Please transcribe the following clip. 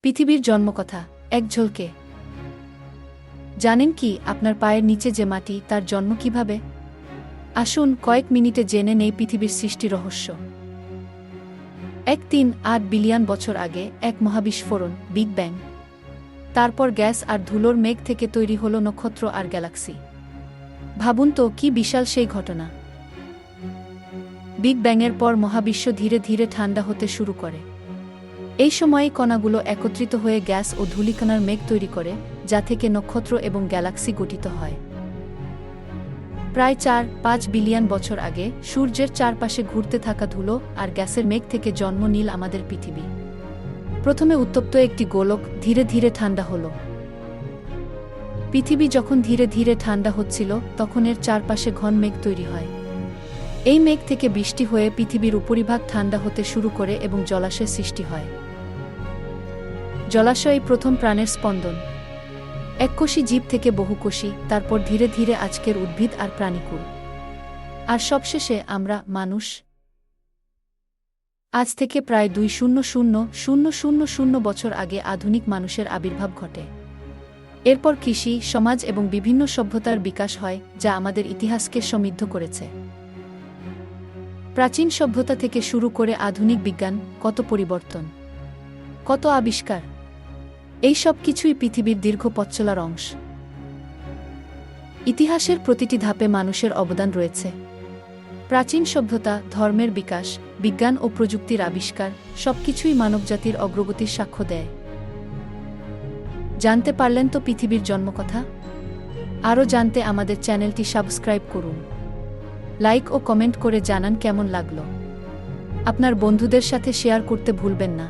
পৃথিবীর জন্মকথা এক ঝলকে। জানেন কি আপনার পায়ের নিচে যে মাটি, তার জন্ম কিভাবে? আসুন কয়েক মিনিটে জেনে নেই পৃথিবীর সৃষ্টি রহস্য। 1.38 বিলিয়ন বছর আগে এক মহাবিস্ফোরণ, বিগ ব্যাং। তারপর গ্যাস আর ধুলোর মেঘ থেকে তৈরি হলো নক্ষত্র আর গ্যালাক্সি। ভাবুন তো, কি বিশাল সেই ঘটনা। বিগ ব্যাংয়ের পর মহাবিশ্ব ধীরে ধীরে ঠান্ডা হতে শুরু করে। এই সময়ে কণাগুলো একত্রিত হয়ে গ্যাস ও ধূলিকণার মেঘ তৈরি করে, যা থেকে নক্ষত্র এবং গ্যালাক্সি গঠিত হয়। প্রায় 4-5 বিলিয়ন বছর আগে সূর্যের চারপাশে ঘুরতে থাকা ধুলো আর গ্যাসের মেঘ থেকে জন্ম নিল আমাদের পৃথিবী। প্রথমে উত্তপ্ত একটি গোলক, ধীরে ধীরে ঠান্ডা হল। পৃথিবী যখন ধীরে ধীরে ঠান্ডা হচ্ছিল, তখন এর চারপাশে ঘন মেঘ তৈরি হয়। এই মেঘ থেকে বৃষ্টি হয়ে পৃথিবীর উপরিভাগ ঠান্ডা হতে শুরু করে এবং জলাশয়ের সৃষ্টি হয়। জলাশয়ই প্রথম প্রাণের স্পন্দন। এককোষী জীব থেকে বহুকোষী, তারপর ধীরে ধীরে আজকের উদ্ভিদ আর প্রাণীকুল, আর সবশেষে আমরা মানুষ। আজ থেকে প্রায় 2,000,000 বছর আগে আধুনিক মানুষের আবির্ভাব ঘটে। এরপর কৃষি, সমাজ এবং বিভিন্ন সভ্যতার বিকাশ হয়, যা আমাদের ইতিহাসকে সমৃদ্ধ করেছে। প্রাচীন সভ্যতা থেকে শুরু করে আধুনিক বিজ্ঞান, কত পরিবর্তন, কত আবিষ্কার। এই সব কিছুই পৃথিবীর দীর্ঘ পথ চলার অংশ। ইতিহাসের প্রতিটি ধাপে মানুষের অবদান রয়েছে। প্রাচীন সভ্যতা, ধর্মের বিকাশ, বিজ্ঞান ও প্রযুক্তির আবিষ্কার, সবকিছুই মানবজাতির অগ্রগতির সাক্ষ্য দেয়। জানতে পারলেন তো পৃথিবীর জন্মকথা? আরও জানতে আমাদের চ্যানেলটি সাবস্ক্রাইব করুন। লাইক ও কমেন্ট করে জানান কেমন লাগলো। আপনার বন্ধুদের সাথে শেয়ার করতে ভুলবেন না।